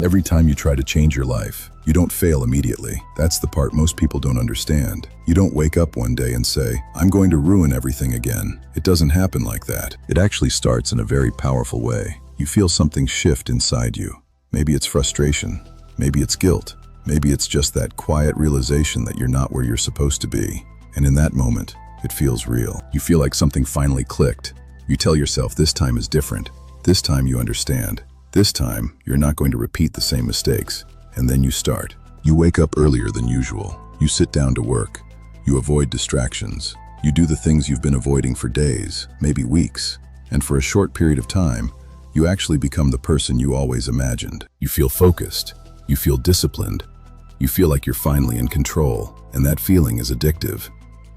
Every time you try to change your life, you don't fail immediately. That's the part most people don't understand. You don't wake up one day and say, "I'm going to ruin everything again." It doesn't happen like that. It actually starts in a very powerful way. You feel something shift inside you. Maybe it's frustration. Maybe it's guilt. Maybe it's just that quiet realization that you're not where you're supposed to be. And in that moment, it feels real. You feel like something finally clicked. You tell yourself this time is different. This time you understand. This time, you're not going to repeat the same mistakes. And then you start. You wake up earlier than usual. You sit down to work. You avoid distractions. You do the things you've been avoiding for days, maybe weeks. And for a short period of time, you actually become the person you always imagined. You feel focused. You feel disciplined. You feel like you're finally in control. And that feeling is addictive.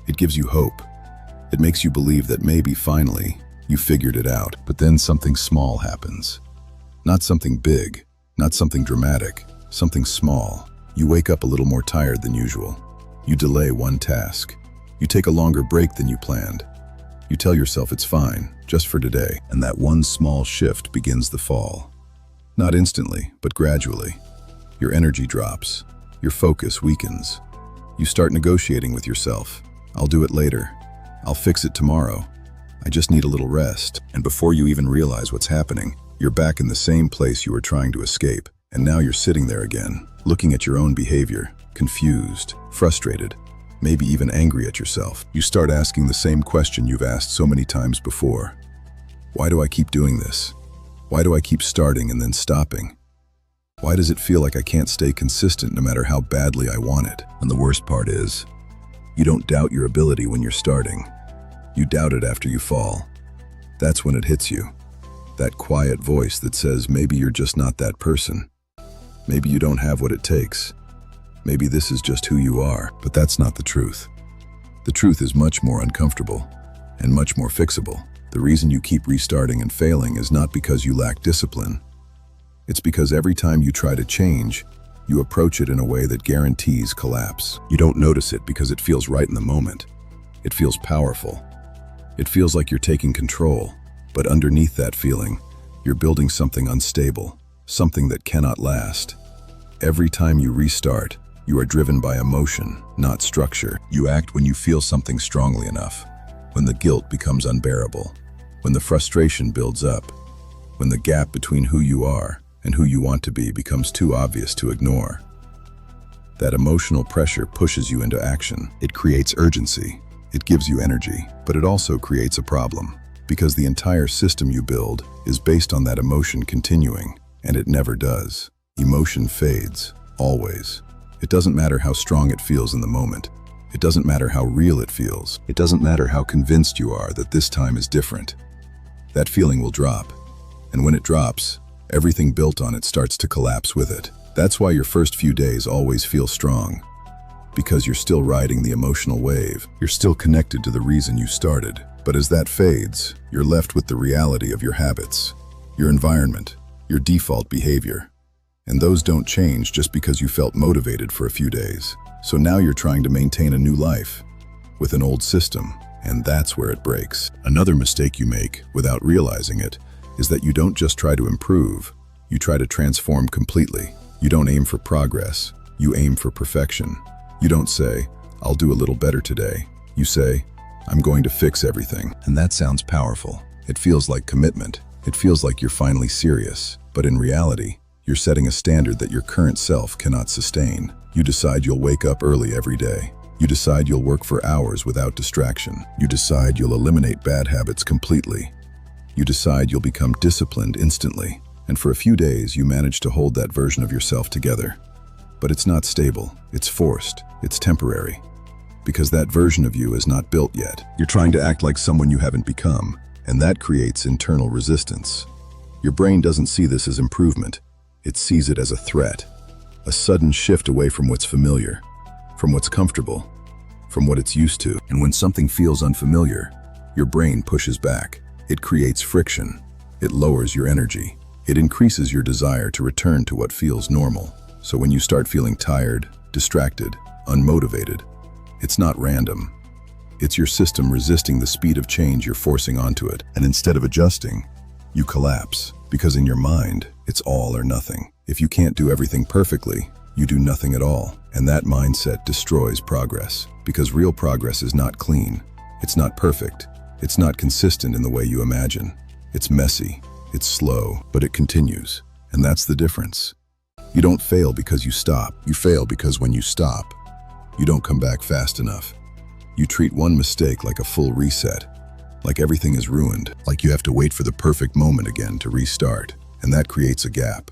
It gives you hope. It makes you believe that maybe finally, you figured it out. But then something small happens. Not something big, not something dramatic, something small. You wake up a little more tired than usual. You delay one task. You take a longer break than you planned. You tell yourself it's fine, just for today, and that one small shift begins the fall. Not instantly, but gradually. Your energy drops. Your focus weakens. You start negotiating with yourself. "I'll do it later. I'll fix it tomorrow. I just need a little rest." And before you even realize what's happening, you're back in the same place you were trying to escape. And now you're sitting there again, looking at your own behavior, confused, frustrated, maybe even angry at yourself. You start asking the same question you've asked so many times before. Why do I keep doing this? Why do I keep starting and then stopping? Why does it feel like I can't stay consistent no matter how badly I want it? And the worst part is, you don't doubt your ability when you're starting. You doubt it after you fall. That's when it hits you. That quiet voice that says maybe you're just not that person. Maybe you don't have what it takes. Maybe this is just who you are. But that's not the truth. The truth is much more uncomfortable and much more fixable. The reason you keep restarting and failing is not because you lack discipline. It's because every time you try to change, you approach it in a way that guarantees collapse. You don't notice it because it feels right in the moment. It feels powerful. It feels like you're taking control. But underneath that feeling, you're building something unstable, something that cannot last. Every time you restart, you are driven by emotion, not structure. You act when you feel something strongly enough, when the guilt becomes unbearable, when the frustration builds up, when the gap between who you are and who you want to be becomes too obvious to ignore. That emotional pressure pushes you into action. It creates urgency. It gives you energy, but it also creates a problem. Because the entire system you build is based on that emotion continuing, and it never does. Emotion fades, always. It doesn't matter how strong it feels in the moment. It doesn't matter how real it feels. It doesn't matter how convinced you are that this time is different. That feeling will drop, and when it drops, everything built on it starts to collapse with it. That's why your first few days always feel strong. Because you're still riding the emotional wave. You're still connected to the reason you started. But as that fades, you're left with the reality of your habits, your environment, your default behavior. And those don't change just because you felt motivated for a few days. So now you're trying to maintain a new life with an old system, and that's where it breaks. Another mistake you make, without realizing it, is that you don't just try to improve, you try to transform completely. You don't aim for progress, you aim for perfection. You don't say, "I'll do a little better today." You say, "I'm going to fix everything." And that sounds powerful. It feels like commitment. It feels like you're finally serious. But in reality, you're setting a standard that your current self cannot sustain. You decide you'll wake up early every day. You decide you'll work for hours without distraction. You decide you'll eliminate bad habits completely. You decide you'll become disciplined instantly. And for a few days, you manage to hold that version of yourself together. But it's not stable. It's forced. It's temporary. Because that version of you is not built yet. You're trying to act like someone you haven't become, and that creates internal resistance. Your brain doesn't see this as improvement. It sees it as a threat, a sudden shift away from what's familiar, from what's comfortable, from what it's used to. And when something feels unfamiliar, your brain pushes back. It creates friction. It lowers your energy. It increases your desire to return to what feels normal. So when you start feeling tired, distracted, unmotivated, it's not random. It's your system resisting the speed of change you're forcing onto it. And instead of adjusting, you collapse. Because in your mind, It's all or nothing. If you can't do everything perfectly, you do nothing at all. And that mindset destroys progress, because real progress is not clean. It's not perfect. It's not consistent in the way you imagine. It's messy. It's slow, but it continues. And that's the difference. You don't fail because you stop. You fail because when you stop, you don't come back fast enough. You treat one mistake like a full reset, like everything is ruined, like you have to wait for the perfect moment again to restart. And that creates a gap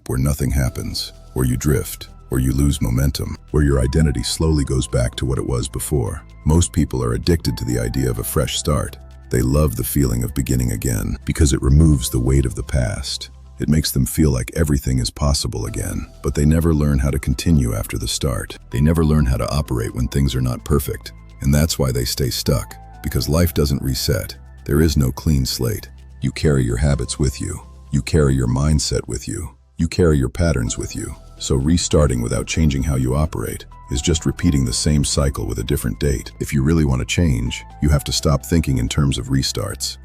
where nothing happens, where you drift, where you lose momentum, where your identity slowly goes back to what it was before. Most people are addicted to the idea of a fresh start. They love the feeling of beginning again because it removes the weight of the past. It makes them feel like everything is possible again, but they never learn how to continue after the start. They never learn how to operate when things are not perfect. And that's why they stay stuck, because life doesn't reset. There is no clean slate. You carry your habits with you. You carry your mindset with you. You carry your patterns with you. So restarting without changing how you operate is just repeating the same cycle with a different date. If you really want to change, you have to stop thinking in terms of restarts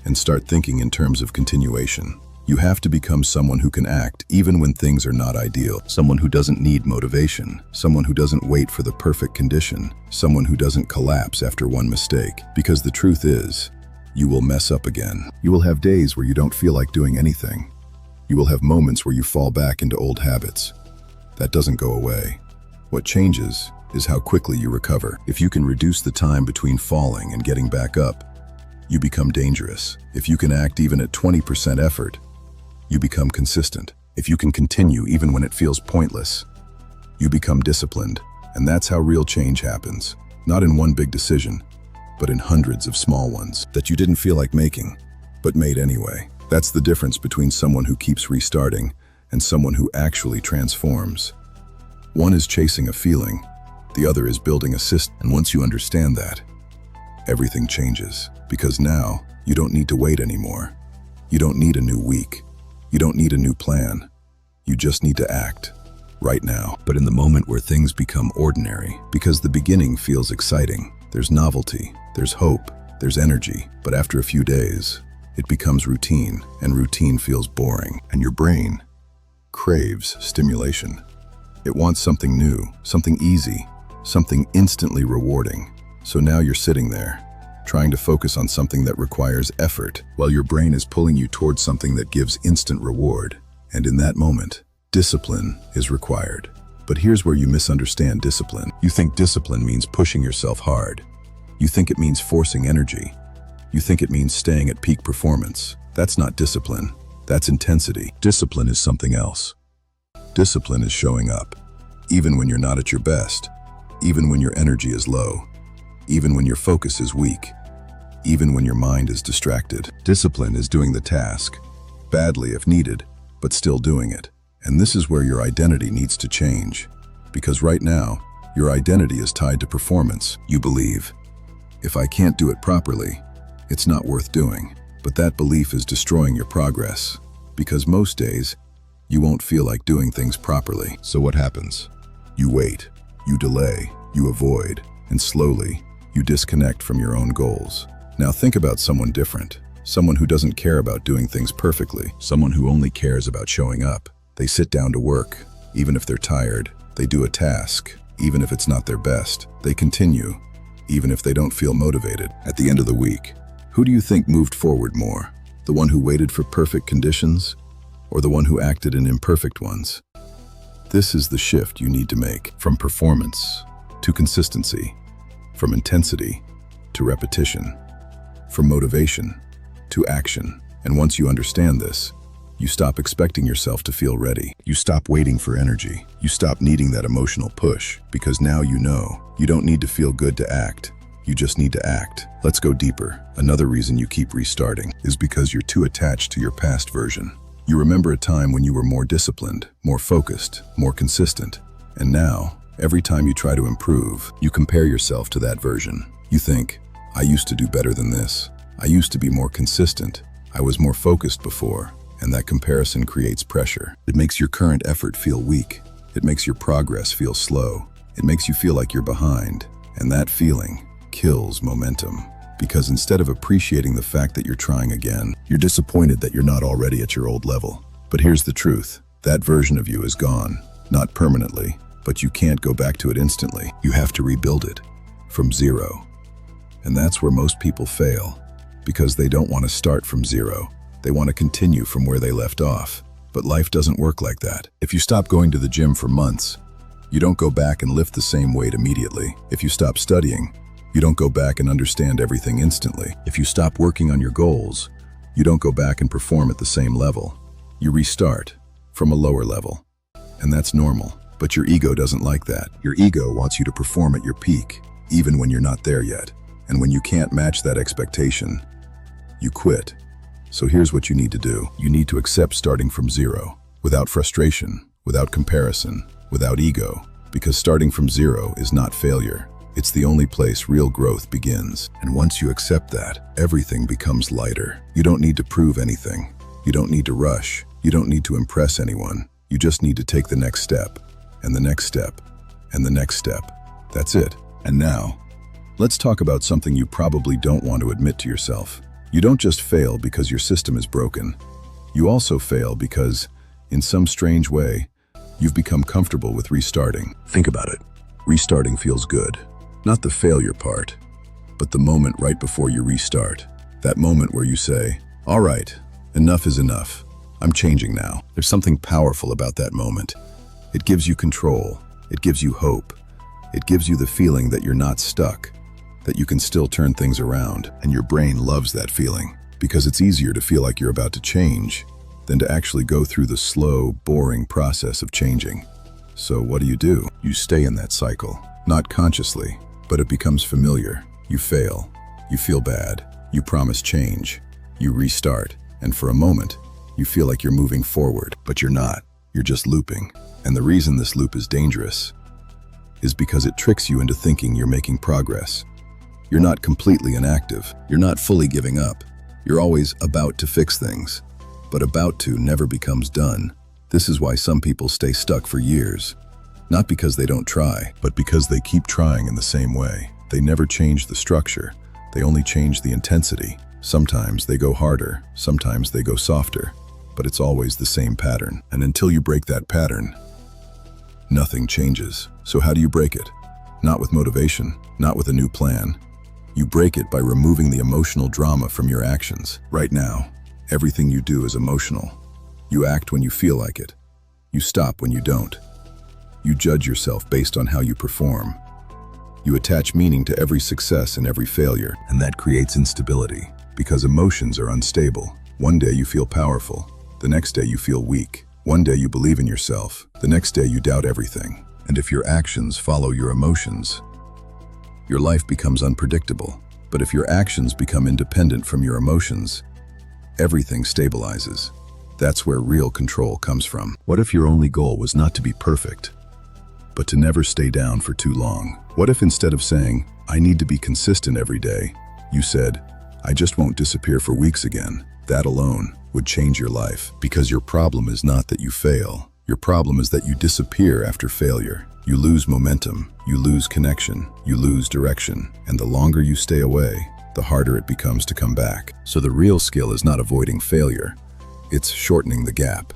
and start thinking in terms of continuation. You have to become someone who can act even when things are not ideal, someone who doesn't need motivation, someone who doesn't wait for the perfect condition, someone who doesn't collapse after one mistake. Because the truth is, you will mess up again. You will have days where you don't feel like doing anything. You will have moments where you fall back into old habits. That doesn't go away. What changes is how quickly you recover. If you can reduce the time between falling and getting back up, you become dangerous. If you can act even at 20% effort, you become consistent. If you can continue even when it feels pointless, you become disciplined. And that's how real change happens. Not in one big decision, but in hundreds of small ones that you didn't feel like making, but made anyway. That's the difference between someone who keeps restarting and someone who actually transforms. One is chasing a feeling, the other is building a system. And once you understand that, everything changes. Because now, you don't need to wait anymore. You don't need a new week. You don't need a new plan. You just need to act, right now. But in the moment where things become ordinary, because the beginning feels exciting, there's novelty, there's hope, there's energy. But after a few days, it becomes routine, and routine feels boring. And your brain craves stimulation. It wants something new, something easy, something instantly rewarding. So now you're sitting there, trying to focus on something that requires effort, while your brain is pulling you towards something that gives instant reward. And in that moment, discipline is required. But here's where you misunderstand discipline. You think discipline means pushing yourself hard. You think it means forcing energy. You think it means staying at peak performance. That's not discipline. That's intensity. Discipline is something else. Discipline is showing up, even when you're not at your best, even when your energy is low, even when your focus is weak, even when your mind is distracted. Discipline is doing the task, badly if needed, but still doing it. And this is where your identity needs to change. Because right now, your identity is tied to performance. You believe, if I can't do it properly, it's not worth doing. But that belief is destroying your progress. Because most days, you won't feel like doing things properly. So what happens? You wait, you delay, you avoid, and slowly, you disconnect from your own goals. Now think about someone different. Someone who doesn't care about doing things perfectly. Someone who only cares about showing up. They sit down to work, even if they're tired. They do a task, even if it's not their best. They continue, even if they don't feel motivated. At the end of the week, who do you think moved forward more? The one who waited for perfect conditions, or the one who acted in imperfect ones? This is the shift you need to make, from performance to consistency, from intensity to repetition, from motivation to action. And once you understand this, you stop expecting yourself to feel ready. You stop waiting for energy. You stop needing that emotional push, because now you know you don't need to feel good to act. You just need to act. Let's go deeper. Another reason you keep restarting is because you're too attached to your past version. You remember a time when you were more disciplined, more focused, more consistent. And now, every time you try to improve, you compare yourself to that version. You think, I used to do better than this. I used to be more consistent. I was more focused before. And that comparison creates pressure. It makes your current effort feel weak. It makes your progress feel slow. It makes you feel like you're behind. And that feeling kills momentum. Because instead of appreciating the fact that you're trying again, you're disappointed that you're not already at your old level. But But here's the truth. That version of you is gone. Not permanently, but you can't go back to it instantly. You have to rebuild it from zero. And that's where most people fail, because they don't want to start from zero. They want to continue from where they left off. But life doesn't work like that. If you stop going to the gym for months, you don't go back and lift the same weight immediately. If you stop studying, you don't go back and understand everything instantly. If you stop working on your goals, you don't go back and perform at the same level. You restart from a lower level. And that's normal. But your ego doesn't like that. Your ego wants you to perform at your peak, even when you're not there yet. And when you can't match that expectation, you quit. So here's what you need to do. You need to accept starting from zero, without frustration, without comparison, without ego, because starting from zero is not failure. It's the only place real growth begins. And once you accept that, everything becomes lighter. You don't need to prove anything. You don't need to rush. You don't need to impress anyone. You just need to take the next step, and the next step, and the next step. That's it. And now, let's talk about something you probably don't want to admit to yourself. You don't just fail because your system is broken. You also fail because, in some strange way, you've become comfortable with restarting. Think about it. Restarting feels good. Not the failure part, but the moment right before you restart. That moment where you say, all right, enough is enough. I'm changing now. There's something powerful about that moment. It gives you control. It gives you hope. It gives you the feeling that you're not stuck, that you can still turn things around. And your brain loves that feeling, because it's easier to feel like you're about to change than to actually go through the slow, boring process of changing. So what do? You stay in that cycle, not consciously, but it becomes familiar. You fail. You feel bad. You promise change. You restart. And for a moment, you feel like you're moving forward, but you're not. You're just looping. And the reason this loop is dangerous is because it tricks you into thinking you're making progress. You're not completely inactive. You're not fully giving up. You're always about to fix things, but about to never becomes done. This is why some people stay stuck for years. Not because they don't try, but because they keep trying in the same way. They never change the structure. They only change the intensity. Sometimes they go harder, sometimes they go softer, but it's always the same pattern. And until you break that pattern, nothing changes. So how do you break it? Not with motivation, not with a new plan. You break it by removing the emotional drama from your actions. Right now, everything you do is emotional. You act when you feel like it. You stop when you don't. You judge yourself based on how you perform. You attach meaning to every success and every failure, and that creates instability, because emotions are unstable. One day you feel powerful, the next day you feel weak. One day you believe in yourself, the next day you doubt everything. And if your actions follow your emotions, your life becomes unpredictable. But if your actions become independent from your emotions, everything stabilizes. That's where real control comes from. What if your only goal was not to be perfect, but to never stay down for too long? What if instead of saying, I need to be consistent every day, you said, I just won't disappear for weeks again? That alone would change your life, because your problem is not that you fail. Your problem is that you disappear after failure. You lose momentum, you lose connection, you lose direction, and the longer you stay away, the harder it becomes to come back. So the real skill is not avoiding failure, it's shortening the gap.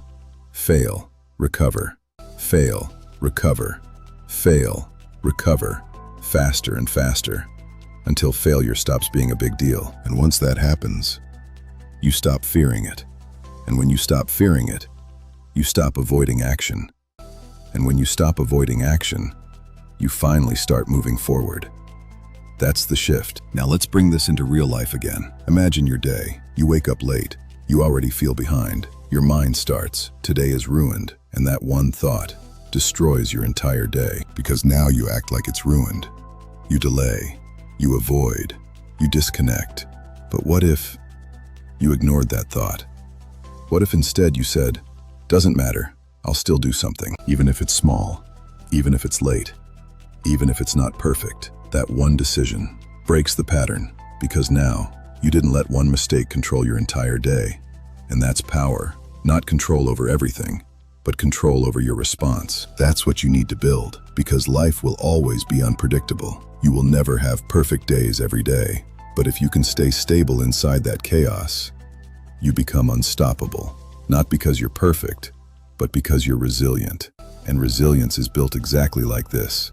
Fail, recover, fail, recover, fail, recover, faster and faster, until failure stops being a big deal. And once that happens, you stop fearing it. And when you stop fearing it, you stop avoiding action. And when you stop avoiding action, you finally start moving forward. That's the shift. Now let's bring this into real life again. Imagine your day. You wake up late. You already feel behind. Your mind starts, today is ruined. And that one thought destroys your entire day, because now you act like it's ruined. You delay. You avoid. You disconnect. But what if you ignored that thought? What if instead you said, doesn't matter, I'll still do something, even if it's small, even if it's late, even if it's not perfect? That one decision breaks the pattern, because now you didn't let one mistake control your entire day. And that's power, not control over everything, but control over your response. That's what you need to build, because life will always be unpredictable. You will never have perfect days every day, but if you can stay stable inside that chaos, you become unstoppable. Not because you're perfect, but because you're resilient. And resilience is built exactly like this,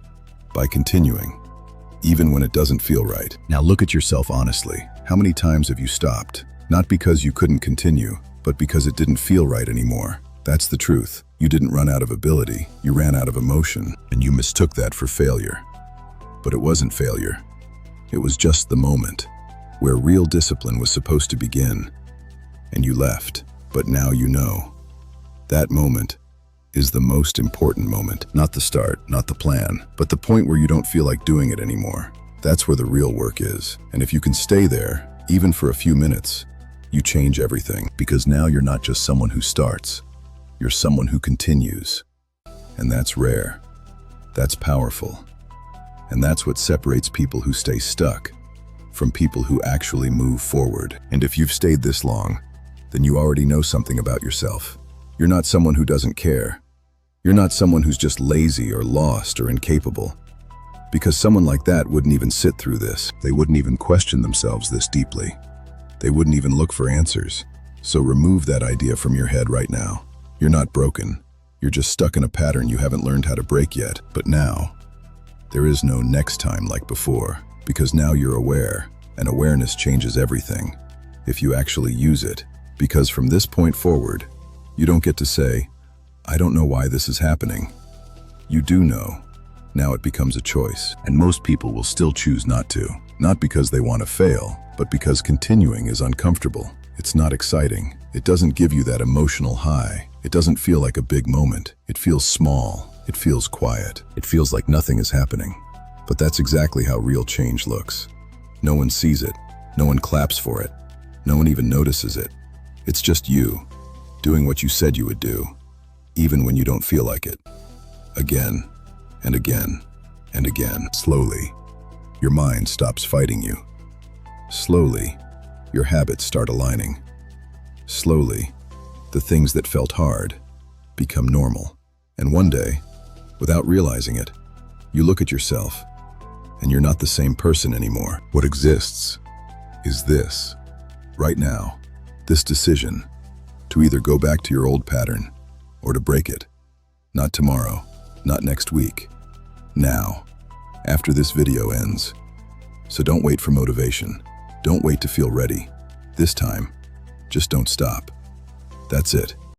by continuing, even when it doesn't feel right. Now look at yourself honestly. How many times have you stopped? Not because you couldn't continue, but because it didn't feel right anymore. That's the truth. You didn't run out of ability, you ran out of emotion, and you mistook that for failure. But it wasn't failure. It was just the moment where real discipline was supposed to begin. And you left, but now you know. That moment is the most important moment. Not the start, not the plan, but the point where you don't feel like doing it anymore. That's where the real work is. And if you can stay there, even for a few minutes, you change everything. Because now you're not just someone who starts, you're someone who continues. And that's rare. That's powerful. And that's what separates people who stay stuck from people who actually move forward. And if you've stayed this long, then you already know something about yourself. You're not someone who doesn't care. You're not someone who's just lazy or lost or incapable. Because someone like that wouldn't even sit through this. They wouldn't even question themselves this deeply. They wouldn't even look for answers. So remove that idea from your head right now. You're not broken. You're just stuck in a pattern you haven't learned how to break yet. But now, there is no next time like before, because now you're aware, and awareness changes everything, if you actually use it. Because from this point forward, you don't get to say, I don't know why this is happening. You do know. Now it becomes a choice. And most people will still choose not to. Not because they want to fail, but because continuing is uncomfortable. It's not exciting. It doesn't give you that emotional high. It doesn't feel like a big moment. It feels small. It feels quiet. It feels like nothing is happening. But that's exactly how real change looks. No one sees it. No one claps for it. No one even notices it. It's just you, doing what you said you would do, even when you don't feel like it. Again, and again, and again. Slowly, your mind stops fighting you. Slowly, your habits start aligning. Slowly, the things that felt hard become normal. And one day, without realizing it, you look at yourself, and you're not the same person anymore. What exists is this, right now, this decision to either go back to your old pattern or to break it. Not tomorrow, not next week. Now, after this video ends. So don't wait for motivation. Don't wait to feel ready. This time, just don't stop. That's it.